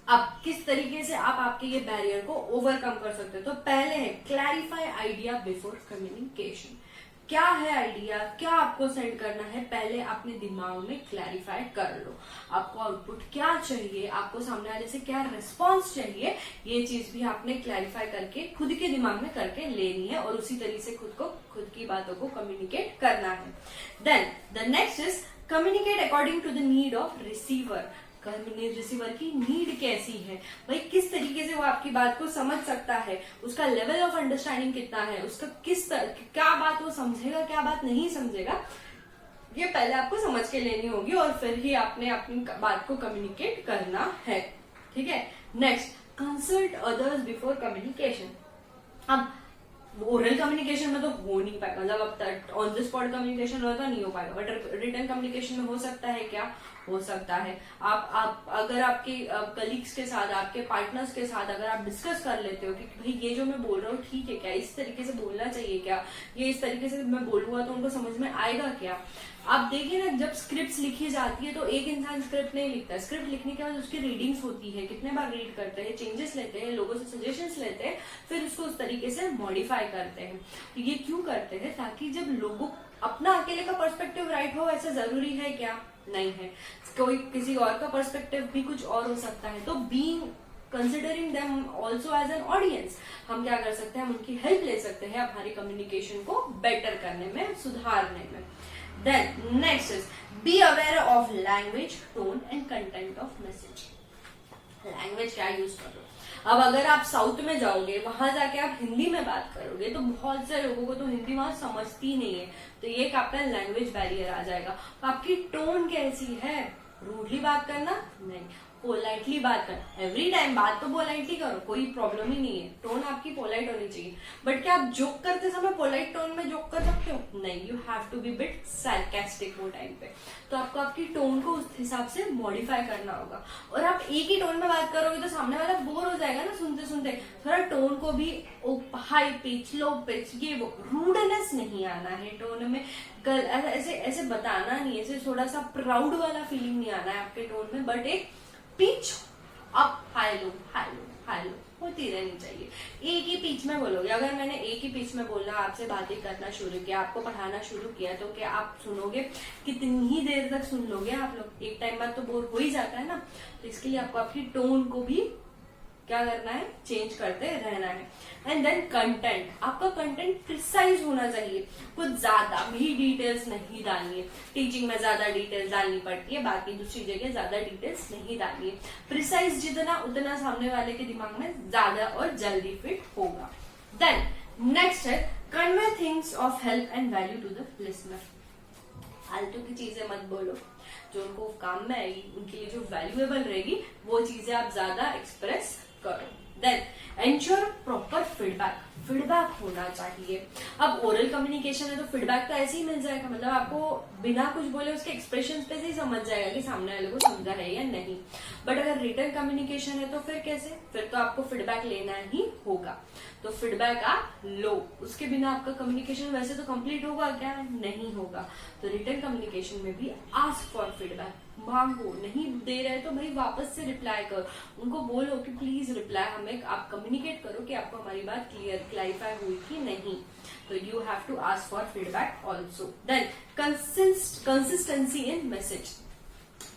अब किस तरीके से आप आपके ये बैरियर को ओवरकम कर सकते हो। तो पहले है क्लैरिफाई आइडिया बिफोर कम्युनिकेशन। क्या है आइडिया, क्या आपको सेंड करना है, पहले अपने दिमाग में क्लैरिफाई कर लो। आपको आउटपुट क्या चाहिए, आपको सामने वाले से क्या रिस्पॉन्स चाहिए, ये चीज भी आपने क्लैरिफाई करके खुद के दिमाग में करके लेनी है और उसी तरीके से खुद की बातों को कम्युनिकेट करना है। Then the next is communicate according to the need of receiver. Receiver की नीड कैसी है, भाई किस तरीके से वो आपकी बात को समझ सकता है, उसका लेवल ऑफ अंडरस्टैंडिंग कितना है, उसका क्या बात वो समझेगा क्या बात नहीं समझेगा, ये पहले आपको समझ के लेनी होगी और फिर ही आपने अपनी बात को कम्युनिकेट करना है, ठीक है। Next consult others before communication. अब ओरल कम्युनिकेशन में तो हो नहीं पाएगा, मतलब अब ऑन द स्पॉट कम्युनिकेशन होगा नहीं हो पाएगा, बट रिटर्न कम्युनिकेशन में हो सकता है, क्या हो सकता है। आप अगर आपके कलीग्स के साथ, आपके पार्टनर्स के साथ अगर आप डिस्कस कर लेते हो कि भाई ये जो मैं बोल रहा हूँ ठीक है क्या, इस तरीके से बोलना चाहिए क्या, ये इस तरीके से मैं बोलूंगा तो उनको समझ में आएगा क्या। आप देखिए ना जब स्क्रिप्ट लिखी जाती है तो एक इंसान स्क्रिप्ट नहीं लिखता, स्क्रिप्ट लिखने के बाद उसकी रीडिंग्स होती है, कितने बार रीड करते हैं, चेंजेस लेते हैं, लोगों से सजेशंस लेते हैं, फिर उसको उस तरीके से मॉडिफाई करते हैं। तो ये क्यों करते हैं, ताकि जब लोगों अपना अकेले का पर्सपेक्टिव राइट हो, ऐसा जरूरी है क्या, नहीं है, कोई किसी और का पर्सपेक्टिव भी कुछ और हो सकता है। तो being considering them also as an audience, हम क्या कर सकते हैं, हम उनकी हेल्प ले सकते हैं हमारी कम्युनिकेशन को बेटर करने में, सुधारने में। Then next is be aware of language, tone and content of message. Language क्या यूज कर रहे हो, अब अगर आप साउथ में जाओगे, वहां जाके आप हिंदी में बात करोगे तो बहुत से लोगों को तो हिंदी वहां समझती नहीं है, तो ये एक आपका लैंग्वेज बैरियर आ जाएगा। आपकी टोन कैसी है, रूडली बात करना नहीं, पोलाइटली बात करना, एवरी टाइम बात तो पोलाइटली करो, कोई प्रॉब्लम ही नहीं है, टोन आपकी पोलाइट होनी चाहिए। बट क्या आप जोक करते समय पोलाइट टोन में जोक कर सकते हो, नहीं, you have to be bit sarcastic वो टाइम पे। तो आपको आपकी टोन को उस हिसाब से मॉडिफाई करना होगा। और आप एक ही टोन में बात करोगे तो सामने वाला बोर हो जाएगा ना सुनते सुनते, थोड़ा टोन को भी हाई पिच, लो पिच, ये वो रूडनेस नहीं आना है टोन में, ऐसे ऐसे बताना नहीं, ऐसे थोड़ा सा प्राउड वाला फीलिंग नहीं आना है आपके टोन में, बट एक पिच अप हाई लो होती रहनी चाहिए। एक ही पिच में बोलोगे, अगर मैंने एक ही पिच में बोलना, आपसे बातें करना शुरू किया, आपको पढ़ाना शुरू किया, तो क्या आप सुनोगे, कितनी ही देर तक सुन लोगे आप लोग, एक टाइम बाद तो बोर हो ही जाता है ना। तो इसके लिए आपको आपकी टोन को भी क्या करना है, चेंज करते रहना है। एंड देन कंटेंट, आपका कंटेंट प्रिसाइज होना चाहिए, कुछ ज्यादा भी डिटेल्स नहीं डालनी है। टीचिंग में ज्यादा डिटेल्स डालनी पड़ती है, बाकी दूसरी जगह ज्यादा डिटेल्स नहीं डालनी है। प्रिसाइज जितना उतना सामने वाले के दिमाग में ज्यादा और जल्दी फिट होगा। देन नेक्स्ट है convey things of help and value to the listener. फालतू की चीजें मत बोलो, जो उनको काम में आएगी, उनके लिए जो वैल्यूएबल रहेगी वो चीजें आप ज्यादा एक्सप्रेस करो। देन एंश्योर प्रॉपर फीडबैक होना चाहिए। अब ओरल कम्युनिकेशन है तो फीडबैक तो ऐसे ही मिल जाएगा, मतलब आपको बिना कुछ बोले उसके एक्सप्रेशन पे से ही समझ जाएगा कि सामने वाले को समझा है या नहीं। बट अगर रिटन कम्युनिकेशन है तो फिर कैसे, फिर तो आपको फीडबैक लेना ही होगा। तो फीडबैक आप लो, उसके बिना आपका कम्युनिकेशन वैसे तो कंप्लीट होगा क्या, नहीं होगा। तो रिटन कम्युनिकेशन में भी आस्क फॉर फीडबैक, मांगो, नहीं दे रहे तो भाई वापस से रिप्लाई करो, उनको बोलो कि प्लीज रिप्लाई हमें, आप कम्युनिकेट करो कि आपको हमारी बात क्लैरिफाई हुई कि नहीं। तो you have to ask for feedback also. Then consistency in message,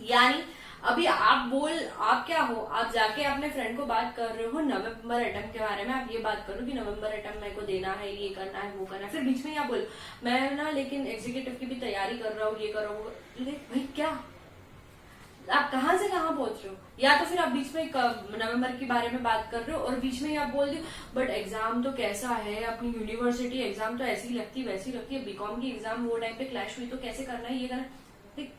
यानी अभी आप क्या हो, आप जाके अपने फ्रेंड को बात कर रहे हो नवंबर एटम के बारे में, आप ये बात करो कि नवंबर एटम मेरे को देना है, ये करना है, वो करना है, फिर बीच में आप बोलो मैं ना लेकिन एग्जीक्यूटिव की भी तैयारी कर रहा हूँ, ये कर रहा हूँ, भाई क्या आप कहाँ से कहाँ पहुंच रहे हो। या तो फिर आप बीच में नवंबर के बारे में बात कर रहे हो और बीच में ही आप बोल दो बट एग्जाम तो कैसा है, अपनी यूनिवर्सिटी एग्जाम तो ऐसी लगती वैसी लगती है, बीकॉम की एग्जाम वो टाइम पे क्लैश हुई तो कैसे करना है, ये करना है।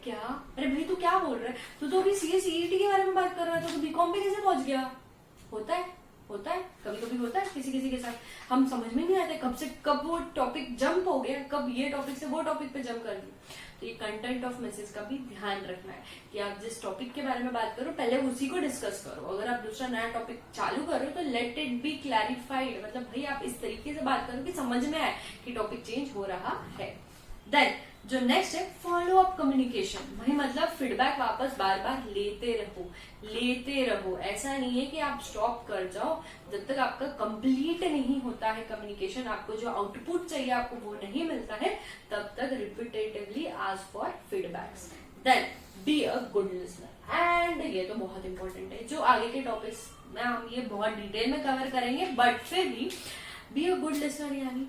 क्या, अरे भाई तू क्या बोल रहा है, तू तो अभी सीए सीईटी के बारे में बात कर रहा है, तो बीकॉम पे कैसे पहुंच गया। होता है कभी कभी होता है किसी के साथ, हम समझ में नहीं आते कब से कब वो टॉपिक जंप हो गया, कब ये टॉपिक से वो टॉपिक पे जंप कर दिया। तो ये कंटेंट ऑफ मैसेज का भी ध्यान रखना है कि आप जिस टॉपिक के बारे में बात करो पहले उसी को डिस्कस करो। अगर आप दूसरा नया टॉपिक चालू करो तो लेट इट बी क्लैरिफाइड, मतलब भाई आप इस तरीके से बात करो कि समझ में आए कि टॉपिक चेंज हो रहा है। देन जो नेक्स्ट है फॉलो अप कम्युनिकेशन, भाई मतलब फीडबैक वापस बार बार लेते रहो। ऐसा नहीं है कि आप स्टॉप कर जाओ, जब तक आपका कंप्लीट नहीं होता है कम्युनिकेशन, आपको जो आउटपुट चाहिए आपको वो नहीं मिलता है, तब तक repetitively ask for feedbacks. Then be a good listener, and ये तो बहुत इंपॉर्टेंट है, जो आगे के टॉपिक्स में हम ये बहुत डिटेल में कवर करेंगे, बट फिर भी अ गुड लिसनर यानी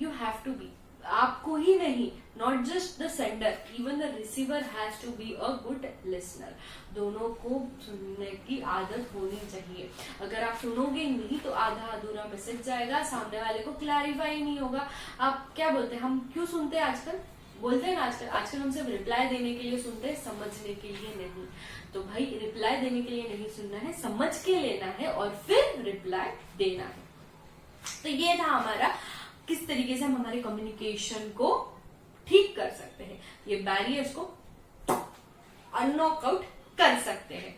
यू हैव टू बी, आपको ही नहीं, not just the sender, even the receiver has to be a good listener. दोनों को सुनने की आदत होनी चाहिए। अगर आप सुनोगे नहीं तो आधा अधूरा मैसेज जाएगा, सामने वाले को क्लैरिफाई नहीं होगा। आप क्या बोलते हैं, हम क्यों सुनते हैं आजकल, बोलते हैं ना आजकल हम सिर्फ रिप्लाई देने के लिए सुनते हैं, समझने के लिए नहीं। तो भाई रिप्लाई देने के लिए नहीं सुनना है, समझ के लेना है और फिर रिप्लाई देना है। तो ये था हमारा किस तरीके से हम हमारे कम्युनिकेशन को ठीक कर सकते हैं, ये बैरियर्स को अननॉक आउट कर सकते हैं।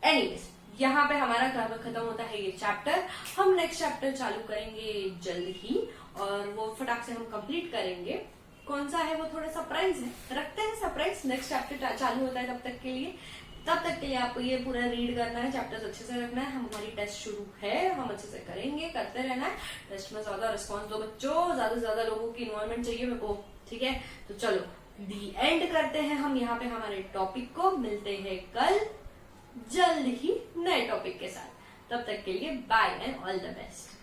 एनीवेज यहाँ पे हमारा खत्म होता है ये चैप्टर। हम नेक्स्ट चैप्टर चालू करेंगे जल्द ही और वो फटाक से हम कंप्लीट करेंगे। कौन सा है वो थोड़ा सरप्राइज है, रखते हैं सरप्राइज। नेक्स्ट चैप्टर चालू होता है तब तक के लिए आपको ये पूरा रीड करना है, चैप्टर्स अच्छे से रखना है। हमारी टेस्ट शुरू है, हम अच्छे से करेंगे, करते रहना है। टेस्ट में ज्यादा रिस्पॉन्स दो बच्चों, ज्यादा से ज्यादा लोगों की इन्वॉल्वमेंट चाहिए मेरे को, ठीक है। तो चलो दी एंड करते हैं हम यहाँ पे हमारे टॉपिक को। मिलते हैं कल जल्द ही नए टॉपिक के साथ, तब तक के लिए bye and all the best.